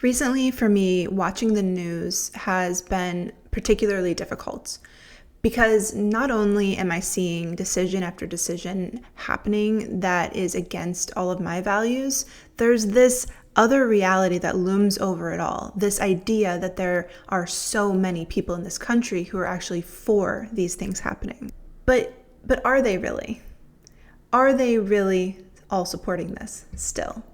Recently, for me, watching the news has been particularly difficult because not only am I seeing decision after decision happening that is against all of my values, there's this other reality that looms over it all. This idea that there are so many people in this country who are actually for these things happening. But are they really? Are they really all supporting this still?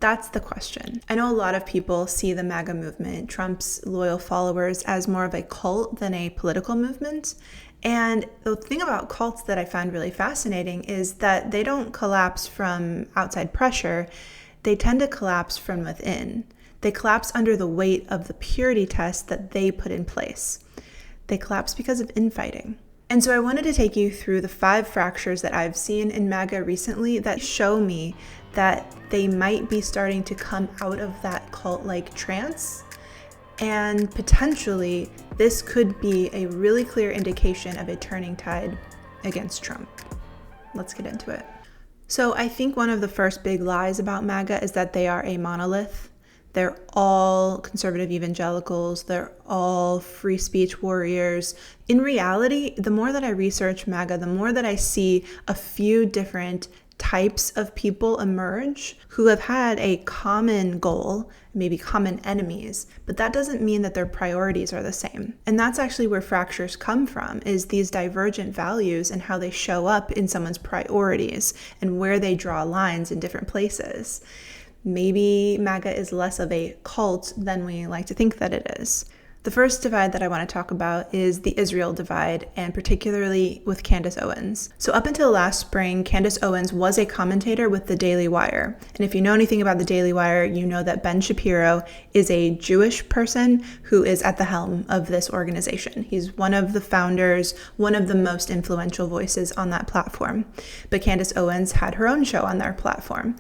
That's the question. I know a lot of people see the MAGA movement, Trump's loyal followers, as more of a cult than a political movement. And the thing about cults that I find really fascinating is that they don't collapse from outside pressure. They tend to collapse from within. They collapse under the weight of the purity test that they put in place. They collapse because of infighting. And so I wanted to take you through the 5 fractures that I've seen in MAGA recently that show me that they might be starting to come out of that cult-like trance. And potentially, this could be a really clear indication of a turning tide against Trump. Let's get into it. So I think one of the first big lies about MAGA is that they are a monolith. They're all conservative evangelicals. They're all free speech warriors. In reality, the more that I research MAGA, the more that I see a few different types of people emerge who have had a common goal, maybe common enemies, but that doesn't mean that their priorities are the same. And that's actually where fractures come from, is these divergent values and how they show up in someone's priorities and where they draw lines in different places. Maybe MAGA is less of a cult than we like to think that it is. The first divide that I want to talk about is the Israel divide, and particularly with Candace Owens. So up until last spring, Candace Owens was a commentator with the Daily Wire. And if you know anything about the Daily Wire, you know that Ben Shapiro is a Jewish person who is at the helm of this organization. He's one of the founders, one of the most influential voices on that platform. But Candace Owens had her own show on their platform.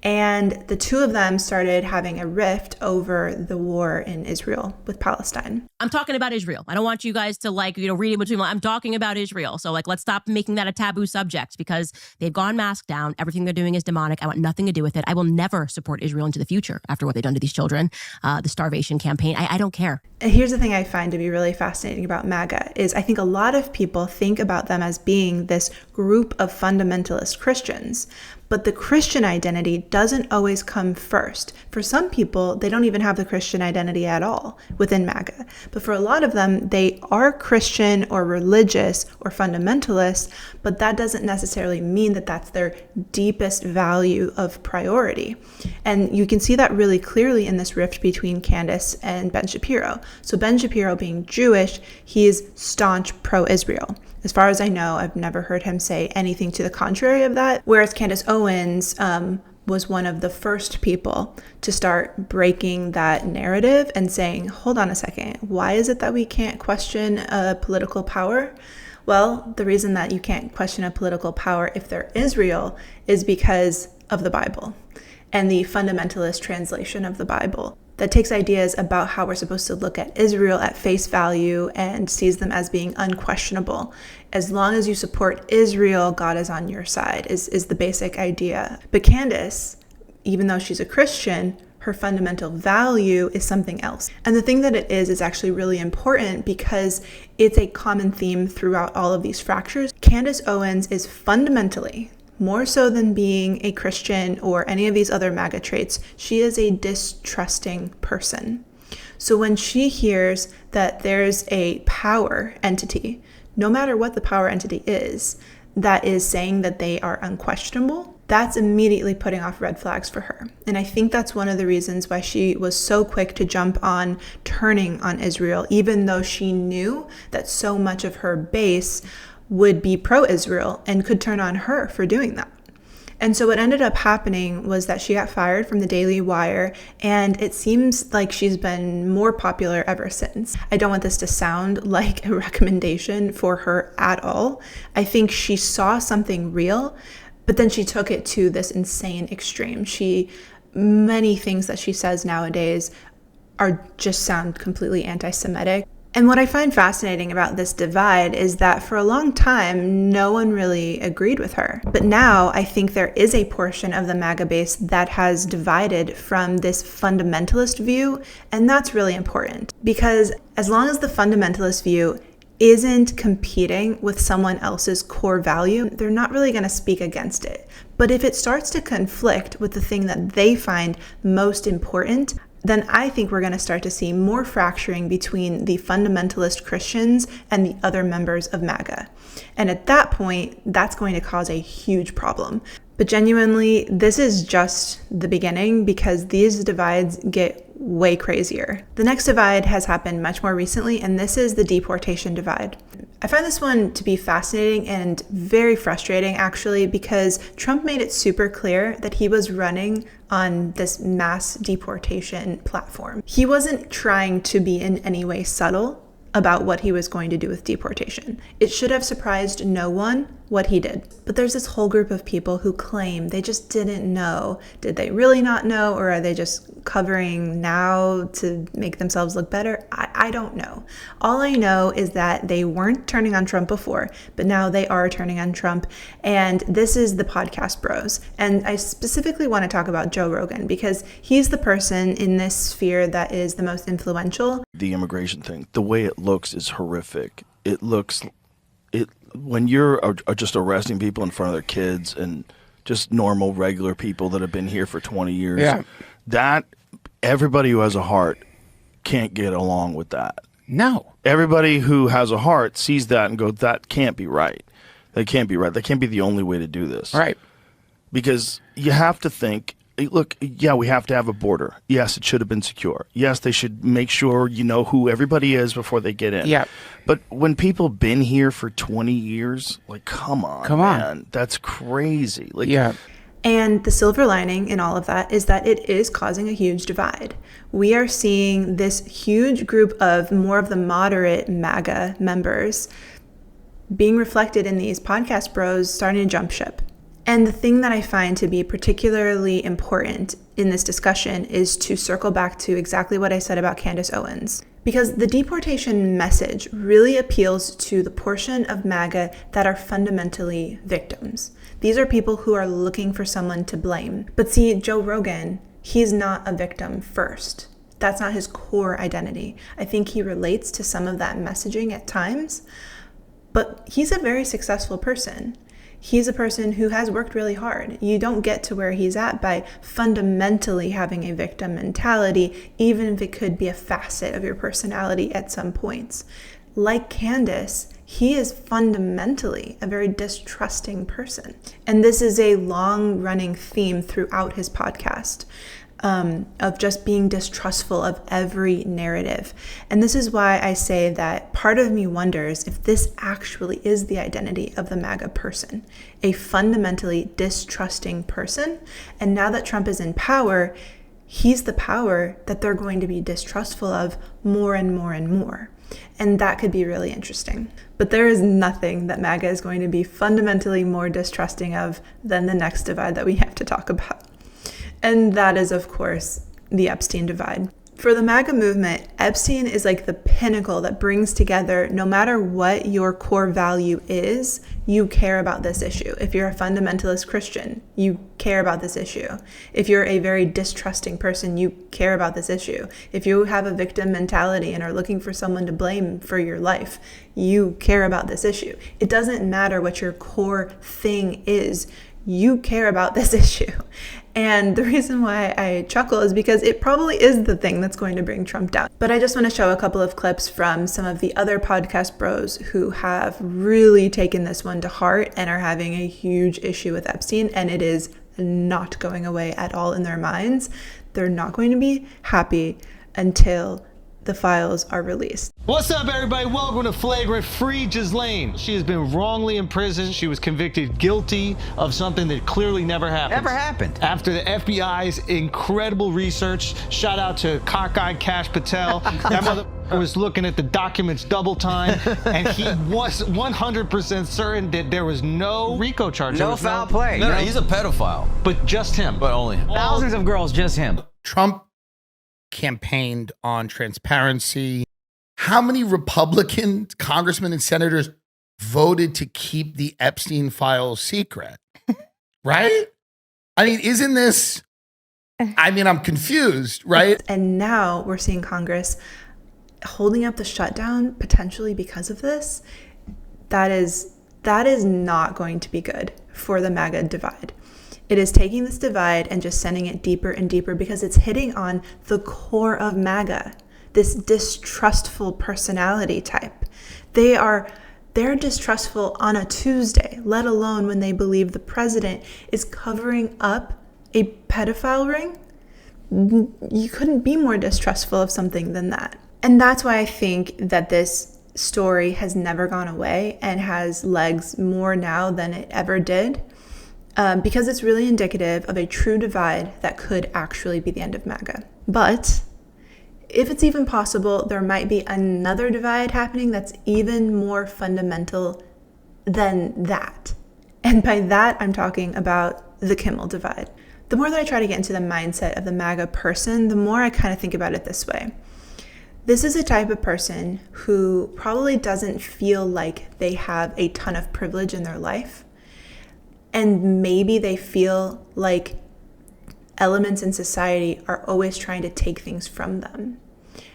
And the two of them started having a rift over the war in Israel with Palestine. I'm talking about Israel. I don't want you guys to read in between. I'm talking about Israel. So let's stop making that a taboo subject because they've gone mask down. Everything they're doing is demonic. I want nothing to do with it. I will never support Israel into the future after what they've done to these children, the starvation campaign. I don't care. And here's the thing I find to be really fascinating about MAGA is I think a lot of people think about them as being this group of fundamentalist Christians. But the Christian identity doesn't always come first. For some people, they don't even have the Christian identity at all within MAGA. But for a lot of them, they are Christian or religious or fundamentalist, but that doesn't necessarily mean that that's their deepest value of priority. And you can see that really clearly in this rift between Candace and Ben Shapiro. So Ben Shapiro being Jewish, he is staunch pro-Israel. As far as I know, I've never heard him say anything to the contrary of that. Whereas Candace Owens was one of the first people to start breaking that narrative and saying, hold on a second, why is it that we can't question a political power? Well, the reason that you can't question a political power if they're Israel is because of the Bible and the fundamentalist translation of the Bible that takes ideas about how we're supposed to look at Israel at face value and sees them as being unquestionable. As long as you support Israel, God is on your side, is the basic idea. But Candace, even though she's a Christian, her fundamental value is something else. And the thing that it is actually really important because it's a common theme throughout all of these fractures. Candace Owens is fundamentally, more so than being a Christian or any of these other MAGA traits, she is a distrusting person. So when she hears that there's a power entity, no matter what the power entity is, that is saying that they are unquestionable, that's immediately putting off red flags for her. And I think that's one of the reasons why she was so quick to jump on turning on Israel, even though she knew that so much of her base would be pro-Israel and could turn on her for doing that. And so what ended up happening was that she got fired from the Daily Wire, and it seems like she's been more popular ever since. I don't want this to sound like a recommendation for her at all. I think she saw something real, but then she took it to this insane extreme. Many things that she says nowadays just sound completely anti-Semitic. And what I find fascinating about this divide is that for a long time, no one really agreed with her. But now I think there is a portion of the MAGA base that has divided from this fundamentalist view, and that's really important. Because as long as the fundamentalist view isn't competing with someone else's core value, they're not really going to speak against it. But if it starts to conflict with the thing that they find most important, then I think we're going to start to see more fracturing between the fundamentalist Christians and the other members of MAGA. And at that point, that's going to cause a huge problem. But genuinely, this is just the beginning because these divides get way crazier. The next divide has happened much more recently, and this is the deportation divide. I find this one to be fascinating and very frustrating, actually, because Trump made it super clear that he was running on this mass deportation platform. He wasn't trying to be in any way subtle about what he was going to do with deportation. It should have surprised no one what he did. But there's this whole group of people who claim they just didn't know. Did they really not know, or are they just covering now to make themselves look better? I don't know. All I know is that they weren't turning on Trump before, but now they are turning on Trump. And this is the podcast bros. And I specifically want to talk about Joe Rogan because he's the person in this sphere that is the most influential. The immigration thing, the way it looks is horrific. When you're just arresting people in front of their kids and just normal, regular people that have been here for 20 years, that everybody who has a heart can't get along with that. No. Everybody who has a heart sees that and goes, that can't be right. That can't be right. That can't be the only way to do this. Right. Because you have to think, look, yeah, we have to have a border. Yes, it should have been secure. Yes, they should make sure you know who everybody is before they get in. Yeah. But when people been here for 20 years, like, come on, man. That's crazy. Like, yeah. And the silver lining in all of that is that it is causing a huge divide. We are seeing this huge group of more of the moderate MAGA members being reflected in these podcast bros starting to jump ship. And the thing that I find to be particularly important in this discussion is to circle back to exactly what I said about Candace Owens. Because the deportation message really appeals to the portion of MAGA that are fundamentally victims. These are people who are looking for someone to blame. But see, Joe Rogan, he's not a victim first. That's not his core identity. I think he relates to some of that messaging at times, but he's a very successful person. He's a person who has worked really hard. You don't get to where he's at by fundamentally having a victim mentality, even if it could be a facet of your personality at some points. Like Candace, he is fundamentally a very distrusting person. And this is a long-running theme throughout his podcast. Of just being distrustful of every narrative. And this is why I say that part of me wonders if this actually is the identity of the MAGA person, a fundamentally distrusting person. And now that Trump is in power, he's the power that they're going to be distrustful of more and more and more. And that could be really interesting. But there is nothing that MAGA is going to be fundamentally more distrusting of than the next divide that we have to talk about. And that is, of course, the Epstein divide. For the MAGA movement, Epstein is like the pinnacle that brings together, no matter what your core value is, you care about this issue. If you're a fundamentalist Christian, you care about this issue. If you're a very distrusting person, you care about this issue. If you have a victim mentality and are looking for someone to blame for your life, you care about this issue. It doesn't matter what your core thing is, you care about this issue. And the reason why I chuckle is because it probably is the thing that's going to bring Trump down. But I just want to show a couple of clips from some of the other podcast bros who have really taken this one to heart and are having a huge issue with Epstein, and it is not going away at all in their minds. They're not going to be happy until the files are released. What's up, everybody? Welcome to Flagrant. Free Ghislaine. She has been wrongly imprisoned. She was convicted guilty of something that clearly never happened. Never happened. After the FBI's incredible research, shout out to cockeyed Kash Patel. That mother was looking at the documents double time, and he was 100% certain that there was no RICO charge. No foul play. No, he's a pedophile. But just him. But only him. Thousands of girls, just him. Trump campaigned on transparency. how many Republican congressmen and senators voted to keep the Epstein files secret? Right? I mean, isn't this, I mean, I'm confused, right? And now we're seeing Congress holding up the shutdown potentially because of this. That is not going to be good for the MAGA divide. It is taking this divide and just sending it deeper and deeper because it's hitting on the core of MAGA, this distrustful personality type. They're distrustful on a Tuesday, let alone when they believe the president is covering up a pedophile ring. You couldn't be more distrustful of something than that. And that's why I think that this story has never gone away and has legs more now than it ever did, because it's really indicative of a true divide that could actually be the end of MAGA. But if it's even possible, there might be another divide happening that's even more fundamental than that. And by that, I'm talking about the Kimmel divide. The more that I try to get into the mindset of the MAGA person, the more I kind of think about it this way. This is a type of person who probably doesn't feel like they have a ton of privilege in their life. And maybe they feel like elements in society are always trying to take things from them.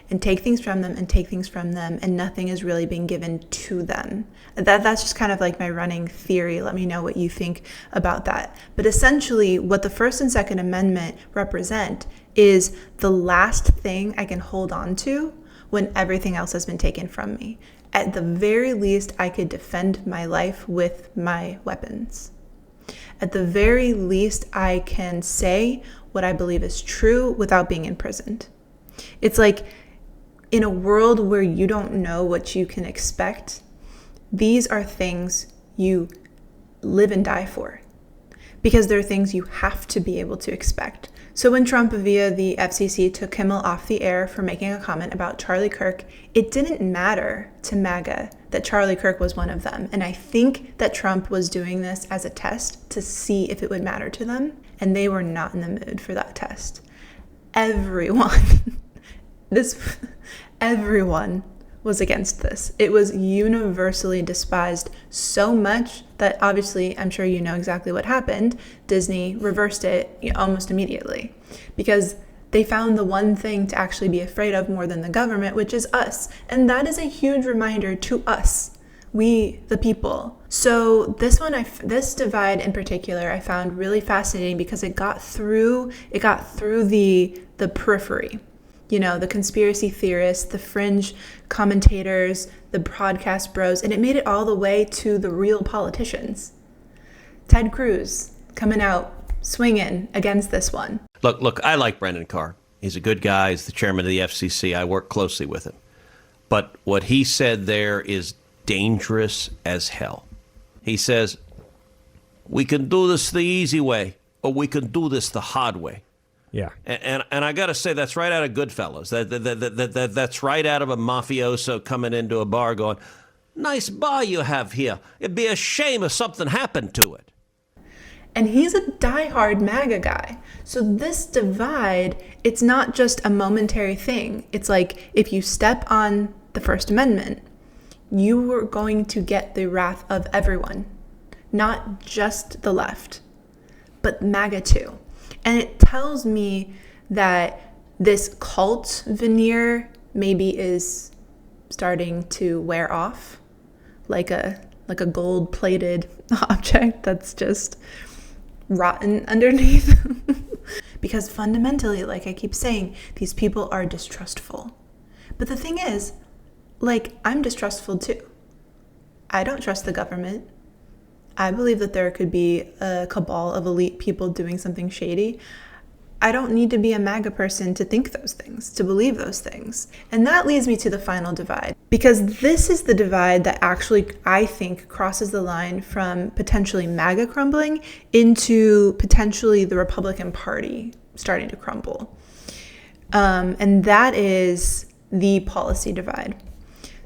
And take things from them and take things from them, and nothing is really being given to them. That's just kind of like my running theory. Let me know what you think about that. But essentially, what the First and Second Amendment represent is the last thing I can hold on to when everything else has been taken from me. At the very least, I could defend my life with my weapons. At the very least, I can say what I believe is true without being imprisoned. It's like, in a world where you don't know what you can expect, these are things you live and die for, because they're things you have to be able to expect. So when Trump, via the FCC, took Kimmel off the air for making a comment about Charlie Kirk, it didn't matter to MAGA that Charlie Kirk was one of them. And I think that Trump was doing this as a test to see if it would matter to them. And they were not in the mood for that test. Everyone was against this. It was universally despised so much that obviously, I'm sure you know exactly what happened. Disney reversed it almost immediately because they found the one thing to actually be afraid of more than the government, which is us. And that is a huge reminder to us, we the people. So this divide in particular, I found really fascinating because it got through the periphery. The conspiracy theorists, the fringe commentators, the podcast bros, and it made it all the way to the real politicians. Ted Cruz coming out swinging against this one. Look, I like Brendan Carr. He's a good guy. He's the chairman of the FCC. I work closely with him. But what he said there is dangerous as hell. He says, we can do this the easy way, or we can do this the hard way. Yeah, and I got to say that's right out of Goodfellas. That's right out of a mafioso coming into a bar going, "Nice bar you have here. It'd be a shame if something happened to it." And he's a diehard MAGA guy. So this divide, it's not just a momentary thing. It's like if you step on the First Amendment, you were going to get the wrath of everyone, not just the left, but MAGA too. And it tells me that this cult veneer maybe is starting to wear off, like a gold-plated object that's just rotten underneath. Because fundamentally, like I keep saying, these people are distrustful. But the thing is, I'm distrustful too. I don't trust the government. I believe that there could be a cabal of elite people doing something shady. I don't need to be a MAGA person to think those things, to believe those things. And that leads me to the final divide, because this is the divide that actually, I think, crosses the line from potentially MAGA crumbling into potentially the Republican Party starting to crumble. And that is the policy divide.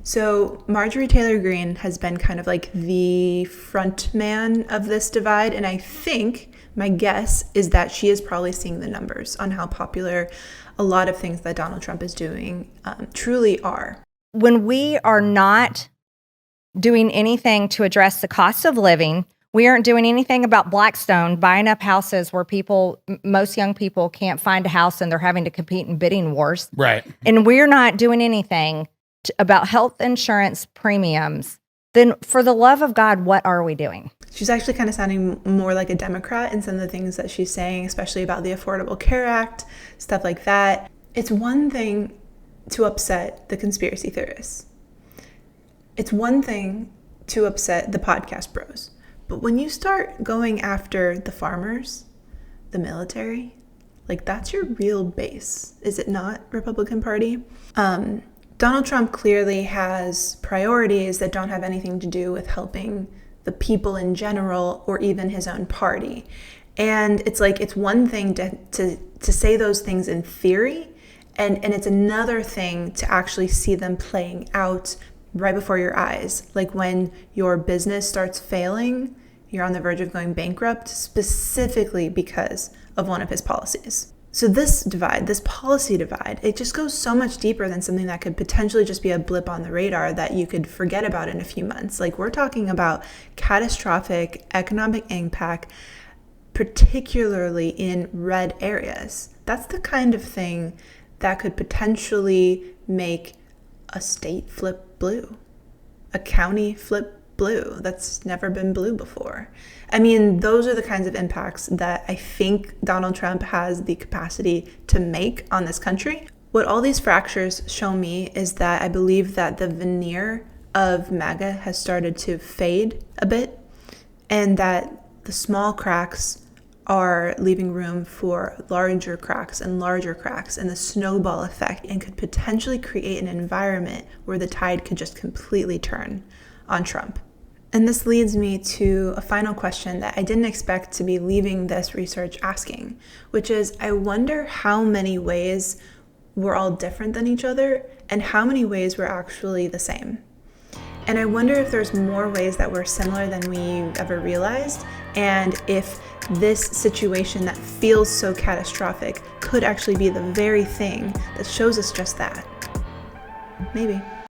So Marjorie Taylor Greene has been kind of like the front man of this divide. And I think my guess is that she is probably seeing the numbers on how popular a lot of things that Donald Trump is doing truly are. when we are not doing anything to address the cost of living, we aren't doing anything about Blackstone buying up houses where most young people can't find a house and they're having to compete in bidding wars. Right. And we're not doing anything about health insurance premiums. Then for the love of God, what are we doing? She's actually kind of sounding more like a Democrat in some of the things that she's saying, especially about the Affordable Care Act, stuff like that. It's one thing to upset the conspiracy theorists. It's one thing to upset the podcast bros. But when you start going after the farmers, the military, like that's your real base, is it not, Republican Party? Donald Trump clearly has priorities that don't have anything to do with helping the people in general or even his own party. And it's like, it's one thing to say those things in theory, and it's another thing to actually see them playing out right before your eyes. Like when your business starts failing, you're on the verge of going bankrupt, specifically because of one of his policies. So this divide, this policy divide, it just goes so much deeper than something that could potentially just be a blip on the radar that you could forget about in a few months. Like we're talking about catastrophic economic impact, particularly in red areas. That's the kind of thing that could potentially make a state flip blue, a county flip blue that's never been blue before. I mean, those are the kinds of impacts that I think Donald Trump has the capacity to make on this country. What all these fractures show me is that I believe that the veneer of MAGA has started to fade a bit, and that the small cracks are leaving room for larger cracks and the snowball effect, and could potentially create an environment where the tide could just completely turn on Trump. And this leads me to a final question that I didn't expect to be leaving this research asking, which is, I wonder how many ways we're all different than each other and how many ways we're actually the same. And I wonder if there's more ways that we're similar than we ever realized, and if this situation that feels so catastrophic could actually be the very thing that shows us just that. Maybe.